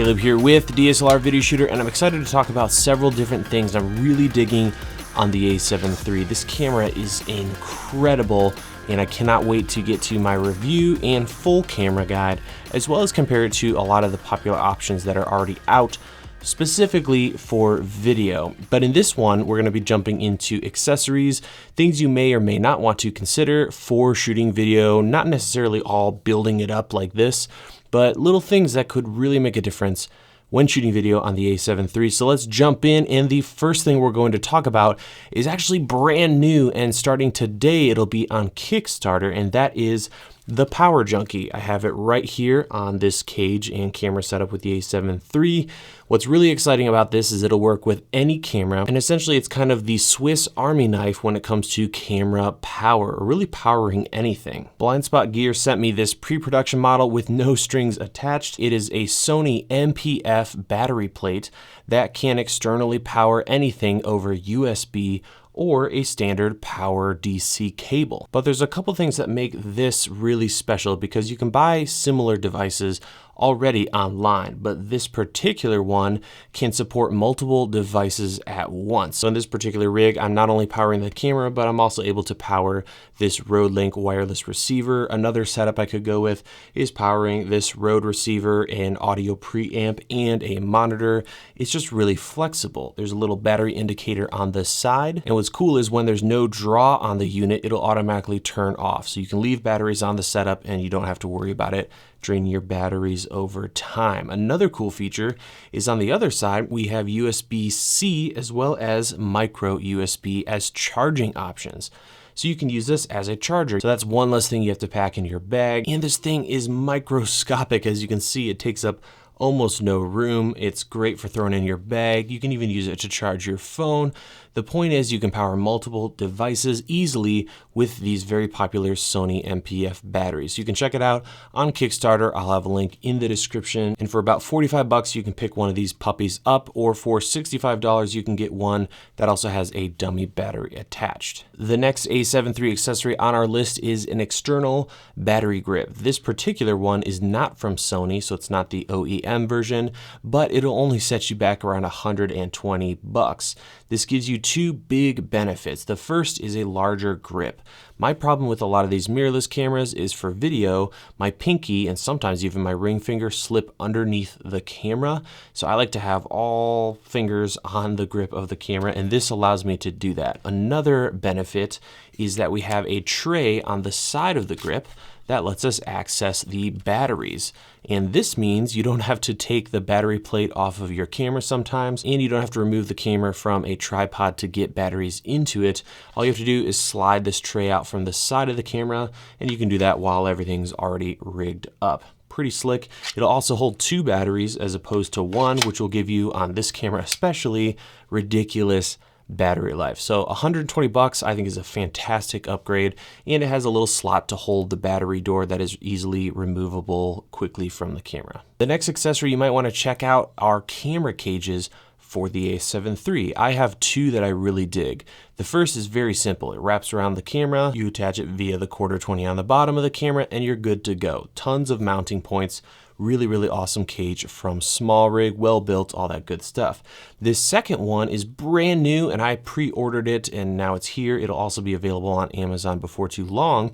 Caleb here with DSLR Video Shooter, and I'm excited to talk about several different things I'm really digging on the A7 III. This camera is incredible, and I cannot wait to get to my review and full camera guide, as well as compare it to a lot of the popular options that are already out, specifically for video. But in this one, we're going to be jumping into accessories, things you may or may not want to consider for shooting video, not necessarily all building it up like this, but little things that could really make a difference when shooting video on the A7 III. So let's jump in, and the first thing we're going to talk about is actually brand new, and starting today it'll be on Kickstarter, and that is the Power Junkie. I have it right here on this cage and camera setup with the A7 III. What's really exciting about this is it'll work with any camera, and essentially it's kind of the Swiss Army knife when it comes to camera power, or really powering anything. Blind Spot Gear sent me this pre-production model with no strings attached. It is a Sony MPF battery plate that can externally power anything over USB or a standard power DC cable. But there's a couple things that make this really special, because you can buy similar devices already online, but this particular one can support multiple devices at once. So in this particular rig, I'm not only powering the camera, but I'm also able to power this Rode Link wireless receiver. Another setup I could go with is powering this Rode receiver, an audio preamp, and a monitor. It's just really flexible. There's a little battery indicator on the side, and what's cool is when there's no draw on the unit, it'll automatically turn off. So you can leave batteries on the setup and you don't have to worry about it draining your batteries over time. Another cool feature is on the other side, we have USB-C as well as micro USB as charging options. So you can use this as a charger. So that's one less thing you have to pack in your bag. And this thing is microscopic. As you can see, it takes up almost no room. It's great for throwing in your bag. You can even use it to charge your phone. The point is you can power multiple devices easily with these very popular Sony MPF batteries. You can check it out on Kickstarter. I'll have a link in the description. And for about 45 bucks, you can pick one of these puppies up, or for $65, you can get one that also has a dummy battery attached. The next A7 III accessory on our list is an external battery grip. This particular one is not from Sony, so it's not the OEM version, but it'll only set you back around 120 bucks. This gives you two big benefits. The first is a larger grip. My problem with a lot of these mirrorless cameras is for video, my pinky and sometimes even my ring finger slip underneath the camera. So I like to have all fingers on the grip of the camera, and this allows me to do that. Another benefit is that we have a tray on the side of the grip that lets us access the batteries. And this means you don't have to take the battery plate off of your camera sometimes, and you don't have to remove the camera from a tripod to get batteries into it. All you have to do is slide this tray out from the side of the camera, and you can do that while everything's already rigged up. Pretty slick. It'll also hold two batteries as opposed to one, which will give you, on this camera especially, ridiculous battery life. So 120 bucks I think is a fantastic upgrade, and it has a little slot to hold the battery door that is easily removable quickly from the camera. The next accessory you might want to check out are camera cages for the A7 III. I have two that I really dig. The first is very simple. It wraps around the camera, you attach it via the 1/4-20 on the bottom of the camera, and you're good to go. Tons of mounting points. Really, really awesome cage from SmallRig, well built, all that good stuff. This second one is brand new, and I pre-ordered it, and now it's here. It'll also be available on Amazon before too long.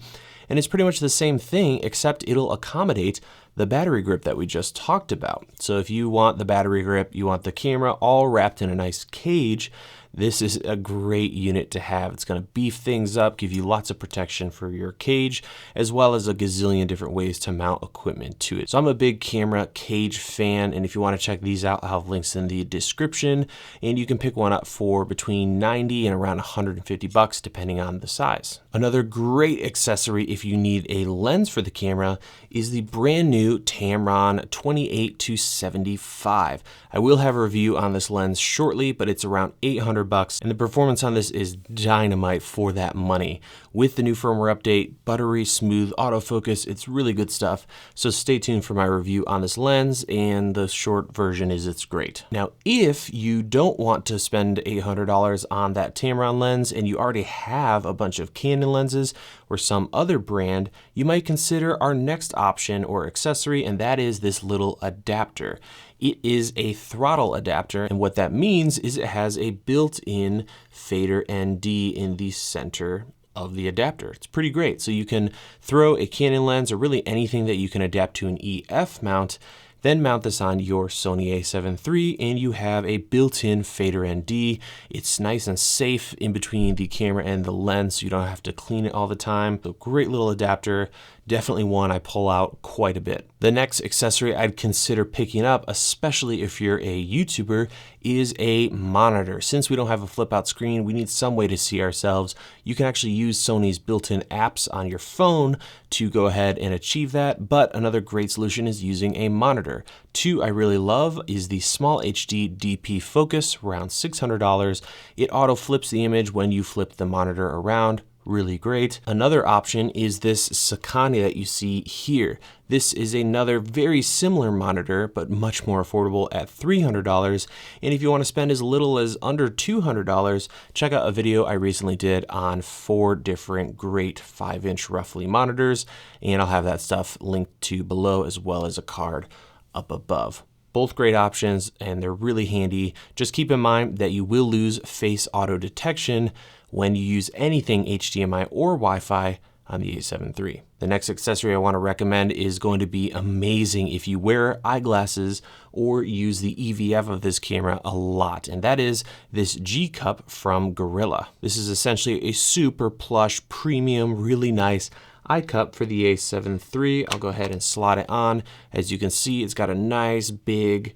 And it's pretty much the same thing, except it'll accommodate the battery grip that we just talked about. So if you want the battery grip, you want the camera all wrapped in a nice cage, this is a great unit to have. It's going to beef things up, give you lots of protection for your cage, as well as a gazillion different ways to mount equipment to it. So I'm a big camera cage fan, and if you want to check these out, I'll have links in the description, and you can pick one up for between 90 and around 150 bucks depending on the size. Another great accessory if you need a lens for the camera is the brand new Tamron 28-75. I will have a review on this lens shortly, but it's around 800 bucks, and the performance on this is dynamite for that money. With the new firmware update, buttery smooth autofocus, it's really good stuff. So stay tuned for my review on this lens, and the short version is it's great. Now, if you don't want to spend $800 on that Tamron lens and you already have a bunch of Canon lenses, or some other brand, you might consider our next option or accessory, and that is this little adapter. It is a throttle adapter, and what that means is it has a built-in fader ND in the center of the adapter. It's pretty great. So you can throw a Canon lens or really anything that you can adapt to an EF mount, then mount this on your Sony A7 III, and you have a built-in fader ND. It's nice and safe in between the camera and the lens, so you don't have to clean it all the time. So great little adapter, definitely one I pull out quite a bit. The next accessory I'd consider picking up, especially if you're a YouTuber, is a monitor. Since we don't have a flip out screen, we need some way to see ourselves. You can actually use Sony's built-in apps on your phone to go ahead and achieve that, but another great solution is using a monitor. Two I really love is the SmallHD DP Focus, around $600. It auto flips the image when you flip the monitor around. Really great. Another option is this Sakani that you see here. This is another very similar monitor, but much more affordable at $300. And if you want to spend as little as under $200, check out a video I recently did on 4 different great 5-inch roughly monitors. And I'll have that stuff linked to below as well as a card up above. Both great options, and they're really handy. Just keep in mind that you will lose face auto detection when you use anything HDMI or Wi-Fi on the A7 III. The next accessory I want to recommend is going to be amazing if you wear eyeglasses or use the EVF of this camera a lot, and that is this G Cup from Gorilla. This is essentially a super plush, premium, really nice eye cup for the A7 III. I'll go ahead and slot it on. As you can see, it's got a nice big,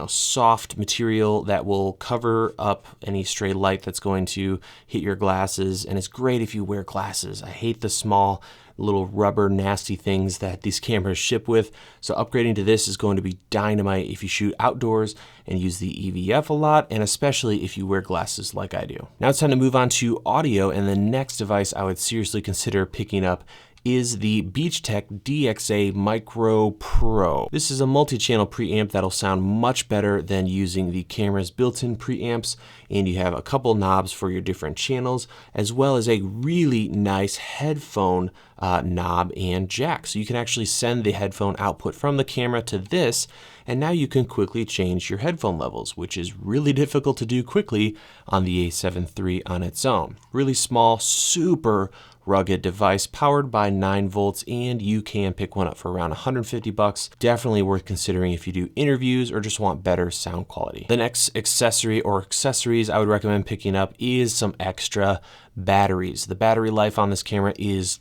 soft material that will cover up any stray light that's going to hit your glasses. And it's great if you wear glasses. I hate the small little rubber nasty things that these cameras ship with. So upgrading to this is going to be dynamite if you shoot outdoors and use the EVF a lot, and especially if you wear glasses like I do. Now it's time to move on to audio, and the next device I would seriously consider picking up is the Beachtek DXA Micro Pro. This is a multi-channel preamp that'll sound much better than using the camera's built-in preamps, and you have a couple knobs for your different channels, as well as a really nice headphone knob and jack. So you can actually send the headphone output from the camera to this, and now you can quickly change your headphone levels, which is really difficult to do quickly on the A7 III on its own. Really small, super rugged device powered by 9 volts, and you can pick one up for around $150. Definitely worth considering if you do interviews or just want better sound quality. The next accessory or accessories I would recommend picking up is some extra batteries. The battery life on this camera is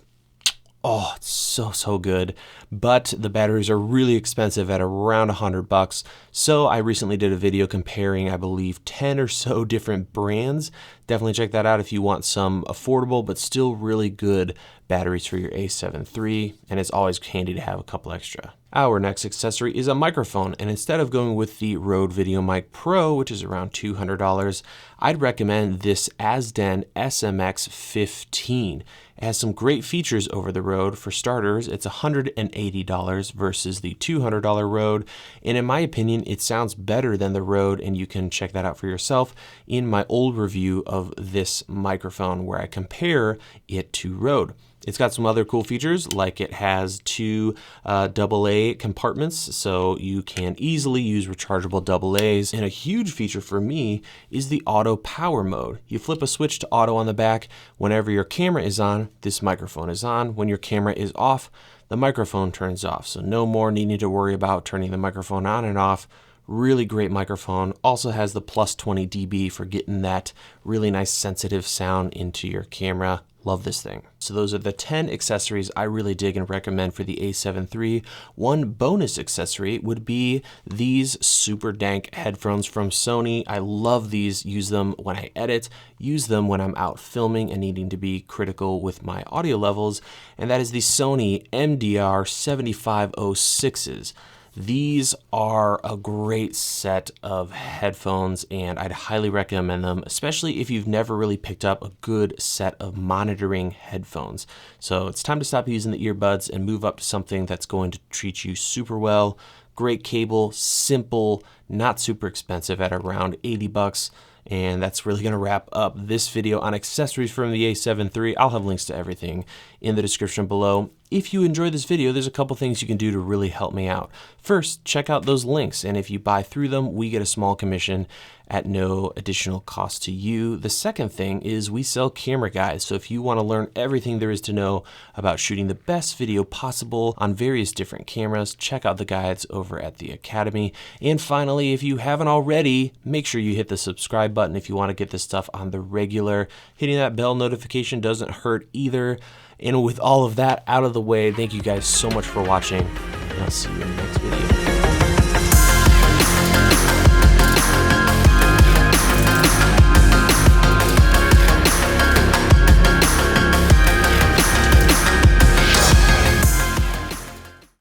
it's so good, but the batteries are really expensive at around $100. So I recently did a video comparing, I believe, 10 or so different brands. Definitely check that out if you want some affordable but still really good batteries for your A7 III, and it's always handy to have a couple extra. Our next accessory is a microphone, and instead of going with the Rode VideoMic Pro, which is around $200, I'd recommend this Azden SMX15. It has some great features over the Rode. For starters, it's $180 versus the $200 Rode, and in my opinion, it sounds better than the Rode, and you can check that out for yourself in my old review of this microphone where I compare it to Rode. It's got some other cool features, like it has 2 AA compartments, so you can easily use rechargeable AA's. And a huge feature for me is the auto power mode. You flip a switch to auto on the back. Whenever your camera is on, this microphone is on. When your camera is off, the microphone turns off. So no more needing to worry about turning the microphone on and off. Really great microphone. Also has the plus 20 dB for getting that really nice sensitive sound into your camera. Love this thing. So those are the 10 accessories I really dig and recommend for the A7 III. One bonus accessory would be these super dank headphones from Sony. I love these, use them when I edit, use them when I'm out filming and needing to be critical with my audio levels, and that is the Sony MDR 7506s. These are a great set of headphones, and I'd highly recommend them, especially if you've never really picked up a good set of monitoring headphones. So it's time to stop using the earbuds and move up to something that's going to treat you super well. Great cable, simple, not super expensive at around $80. And that's really going to wrap up this video on accessories from the A7 III. I'll have links to everything in the description below. If you enjoyed this video, there's a couple things you can do to really help me out. First, check out those links, and if you buy through them, we get a small commission at no additional cost to you. The second thing is we sell camera guides, so if you want to learn everything there is to know about shooting the best video possible on various different cameras, check out the guides over at the Academy. And finally, if you haven't already, make sure you hit the subscribe button if you want to get this stuff on the regular. Hitting that bell notification doesn't hurt either. And with all of that out of the way, thank you guys so much for watching, and I'll see you in the next video.